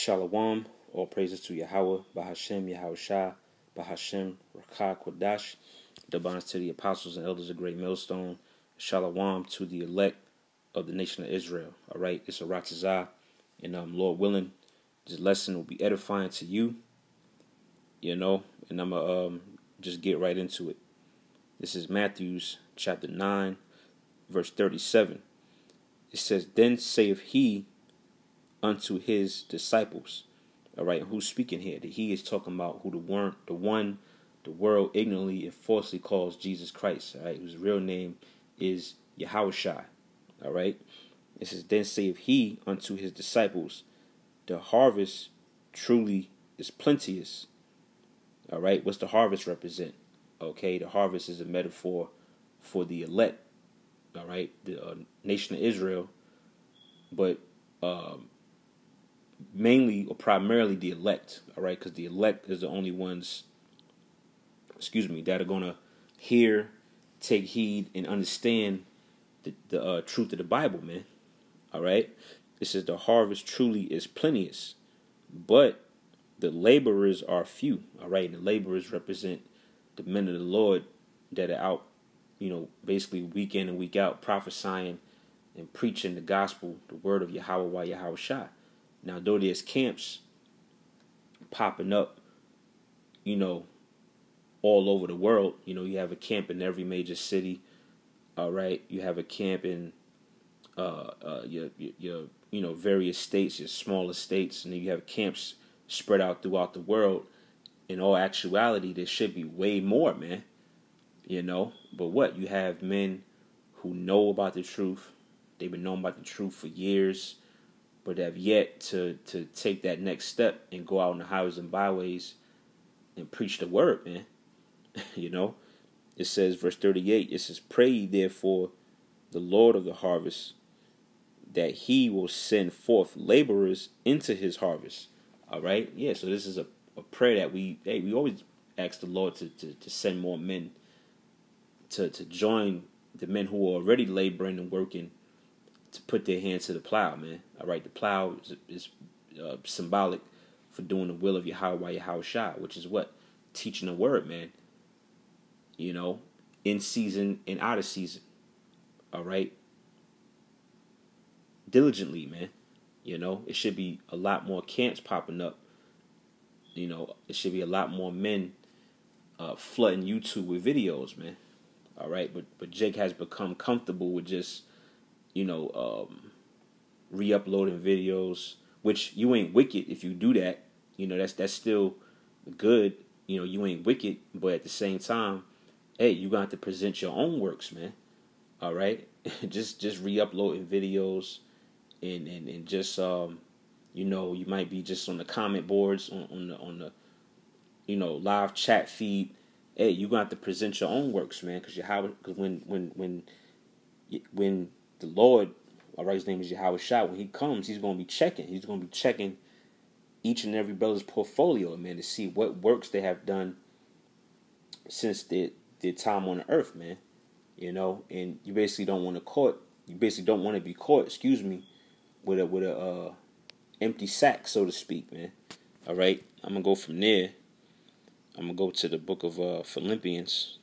Shalom, all praises to Yahweh, Bahashem, Yahushua, Bahashem, Rakah, Kodash. Dubans to the apostles and elders of Great Millstone. Shalom to the elect of the nation of Israel. All right, it's a Ratazah, and Lord willing, this lesson will be edifying to you, and I'm going to just get right into it. This is Matthew's chapter 9, verse 37. It says, Then saith he unto his disciples. All right, who's speaking here? That he is talking about who the one the world ignorantly and falsely calls Jesus Christ. All right, whose real name is Yahushua. All right, it says, Then saith he unto his disciples, The harvest truly is plenteous. All right, what's the harvest represent? Okay, the harvest is a metaphor for the elect. All right, the nation of Israel, but mainly or primarily the elect. All right, because the elect is the only ones, that are gonna hear, take heed, and understand the truth of the Bible, man. All right, it says the harvest truly is plenteous, but the laborers are few. All right, and the laborers represent the men of the Lord that are out, basically week in and week out, prophesying and preaching the gospel, the word of Yahweh Yahushua. Now, though there's camps popping up, all over the world, you have a camp in every major city. All right, you have a camp in your various states, your smaller states, and then you have camps spread out throughout the world. In all actuality, there should be way more, man. But what? You have men who know about the truth. They've been knowing about the truth for years, but have yet to take that next step and go out on the highways and byways and preach the word, man. It says, verse 38, it says, Pray ye therefore the Lord of the harvest, that he will send forth laborers into his harvest. All right? Yeah, so this is a prayer that we always ask the Lord to send more men to join the men who are already laboring and working to put their hands to the plow, man. All right, the plow is symbolic for doing the will of Yahweh Yahushua, which is what? Teaching the word, man. In season and out of season. All right? Diligently, man. It should be a lot more camps popping up. It should be a lot more men flooding YouTube with videos, man. All right, but Jake has become comfortable with just, re-uploading videos, which you ain't wicked if you do that. That's still good. You ain't wicked, but at the same time, hey, you got to present your own works, man. All right, just re-uploading videos, and just you might be just on the comment boards on the live chat feed. Hey, you got to present your own works, man, because when the Lord, all right, his name is Yahushua, when he comes, he's going to be checking. He's going to be checking each and every brother's portfolio, man, to see what works they have done since their time on the earth, man. And you basically don't want to be caught, with a empty sack, so to speak, man. All right, I'm going to go from there. I'm going to go to the book of Philippians,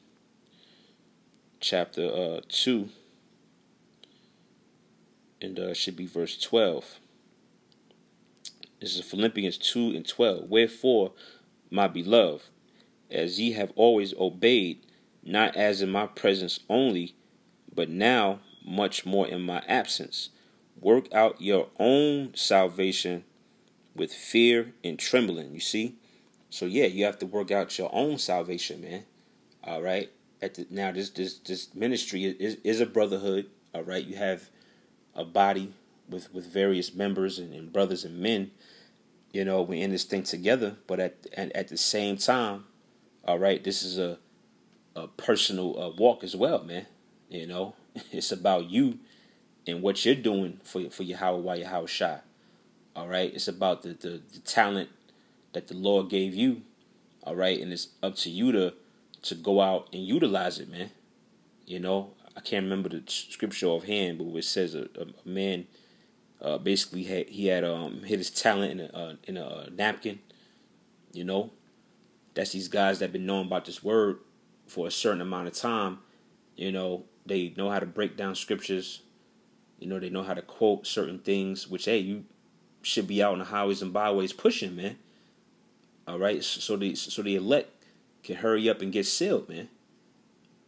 chapter 2, and should be verse 12. This is Philippians 2 and 12. Wherefore, my beloved, as ye have always obeyed, not as in my presence only, but now much more in my absence, work out your own salvation with fear and trembling. You see? So yeah, you have to work out your own salvation, man. All right. Now this ministry is a brotherhood. All right. You have a body with various members and brothers and men. We're in this thing together. But at the same time, all right, this is a personal walk as well, man. It's about you and what you're doing for Yahweh Yahushua. All right. It's about the talent that the Lord gave you, all right, and it's up to you to go out and utilize it, man. I can't remember the scripture offhand, but it says a man Basically, he had hid his talent in a napkin. You know, that's these guys that have been knowing about this word for a certain amount of time. You know, they know how to break down scriptures. You know, they know how to quote certain things, which, hey, you should be out on the highways and byways pushing, man. All right, so the elect can hurry up and get sealed, man.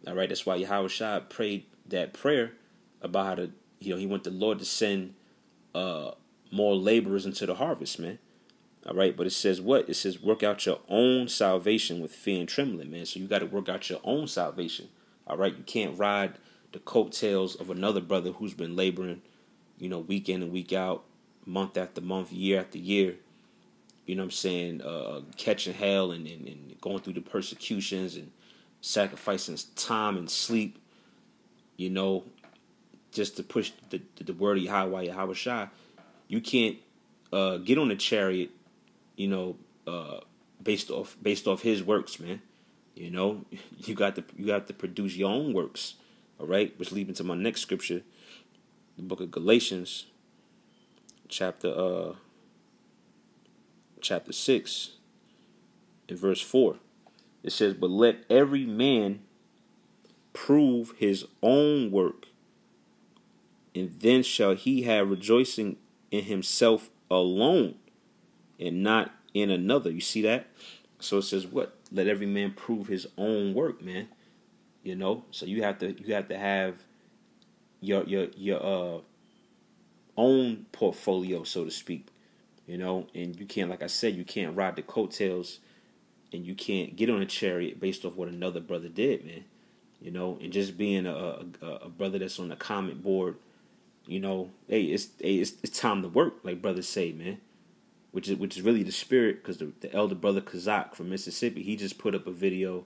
All right, that's why Yahweh Shai prayed that prayer about how to, he want the Lord to send more laborers into the harvest, man. All right, but it says what? It says work out your own salvation with fear and trembling, man. So you got to work out your own salvation. All right, you can't ride the coattails of another brother who's been laboring, week in and week out, month after month, year after year. You know what I'm saying? Catching hell and going through the persecutions and sacrificing time and sleep, just to push the word of Yahweh Shai. You can't get on a chariot, based off his works, man. You got to produce your own works. All right, which leads me to my next scripture, the book of Galatians, chapter 6, in verse 4. It says, "But let every man prove his own work, and then shall he have rejoicing in himself alone, and not in another." You see that? So it says what? Let every man prove his own work, man. So you have to have your own portfolio, so to speak. And you can't, like I said, you can't ride the coattails, and you can't get on a chariot based off what another brother did, man. And just being a brother that's on the comment board, hey, it's time to work, like brothers say, man. Which is really the spirit, because the elder brother Kazak from Mississippi, he just put up a video,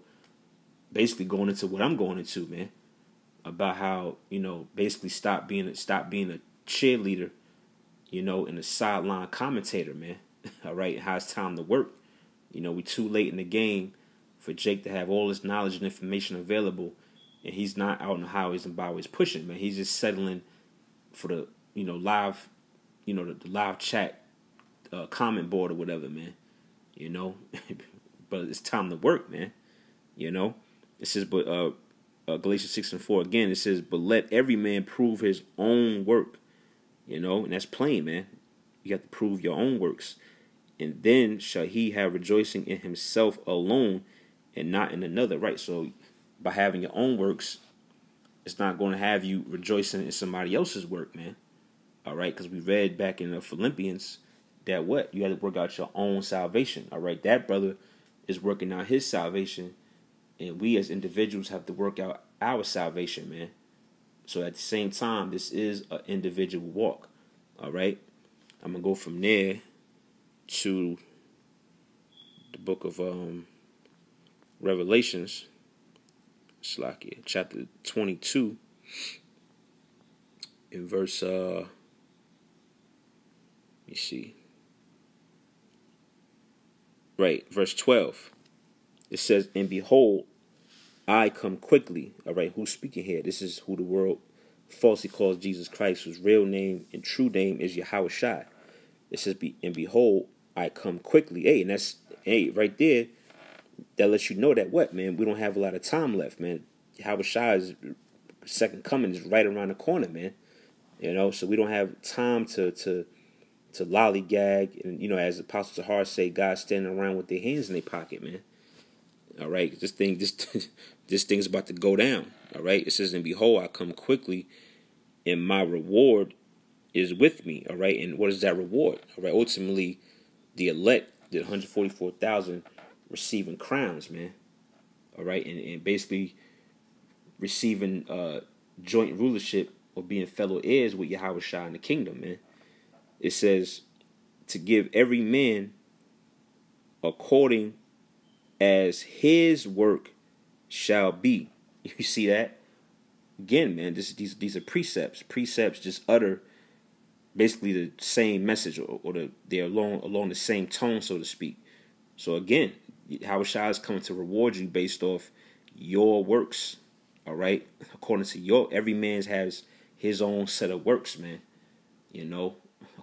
basically going into what I'm going into, man, about how basically stop being a cheerleader, and a sideline commentator, man. All right, how it's time to work. We too late in the game for Jake to have all this knowledge and information available, and he's not out on the highways and byways pushing, man. He's just settling for the live, the live chat comment board or whatever, man. But it's time to work, man. It says, but Galatians 6 and 4 again. It says, "But let every man prove his own work." And that's plain, man. You have to prove your own works. "And then shall he have rejoicing in himself alone, and not in another." Right. So by having your own works, it's not going to have you rejoicing in somebody else's work, man. All right. Because we read back in the Philippians that what? You have to work out your own salvation. All right. That brother is working out his salvation, and we as individuals have to work out our salvation, man. So at the same time, this is an individual walk. All right. I'm going to go from there to the book of Revelations, chapter 22, in verse, let me see. Right, verse 12. It says, "And behold, I come quickly." All right, who's speaking here? This is who the world falsely calls Jesus Christ, whose real name and true name is Yahweh Shai. It says, "And behold, I come quickly." Hey, and that's, hey, right there, that lets you know that what, man? We don't have a lot of time left, man. Yahweh Shai's second coming is right around the corner, man. So we don't have time to lollygag, and as Apostle Tahar say, guys standing around with their hands in their pocket, man. All right, this thing's about to go down. All right, it says, "And behold, I come quickly, and my reward is with me." All right, and what is that reward? All right, ultimately, the elect, the 144,000, receiving crowns, man. All right, and basically receiving joint rulership or being fellow heirs with Yahweh Shai in the kingdom, man. It says to give every man according as his work shall be. You see that? Again, man, these are precepts. Precepts just utter basically the same message, or they're along the same tone, so to speak. So again, Yahweh Shai is coming to reward you based off your works. All right, according to every man has his own set of works, man.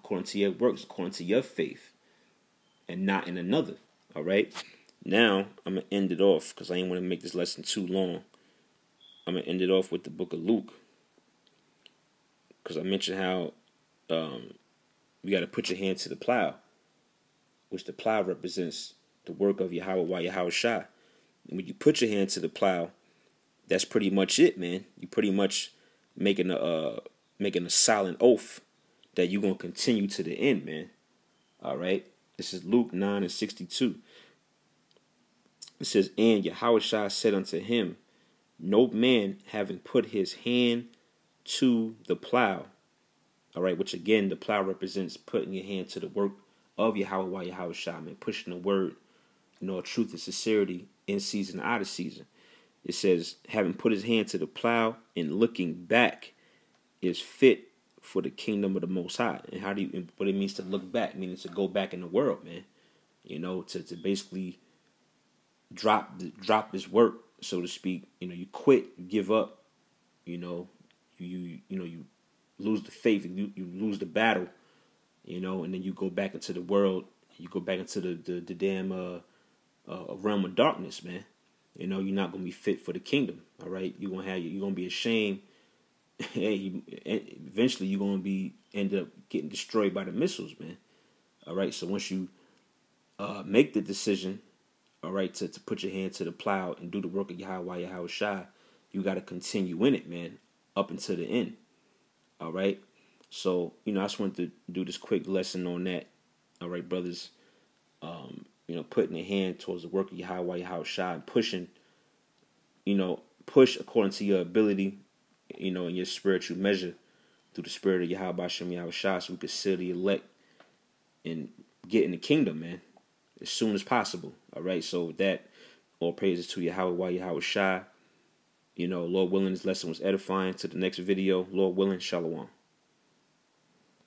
according to your works, according to your faith, and not in another. All right. Now I'm gonna end it off because I ain't want to make this lesson too long. I'm gonna end it off with the book of Luke, because I mentioned how you got to put your hand to the plow, which the plow represents the work of Yahweh while Yahweh Shai. And when you put your hand to the plow, that's pretty much it, man. You pretty much making a silent oath that you're gonna continue to the end, man. All right. This is Luke 9:62. It says, and Yahweh Shai said unto him, no man having put his hand to the plow. All right, which again, the plow represents putting your hand to the work of Yahweh while Yahweh Shai, man, pushing the word, truth and sincerity in season, out of season. It says, having put his hand to the plow and looking back is fit for the kingdom of the Most High. And what it means to look back, meaning to go back in the world, man. To basically drop this work, so to speak. You quit, you give up. You lose the faith, you lose the battle. And then you go back into the world. You go back into the damn realm of darkness, man. You're not gonna be fit for the kingdom. All right, you're gonna be ashamed. Hey, eventually you're gonna end up getting destroyed by the missiles, man. All right, so once you make the decision, all right, to put your hand to the plow and do the work of Yahweh Shai, you got to continue in it, man, up until the end. All right, so I just wanted to do this quick lesson on that. All right, brothers. Putting your hand towards the work of Yahweh Shai and pushing, push according to your ability, in your spiritual measure through the spirit of Yahweh Shai, so we can seal the elect and get in the kingdom, man, as soon as possible. All right, so with that, all praises to Yahweh Shai. Lord willing, this lesson was edifying. To the next video, Lord willing, Shalom.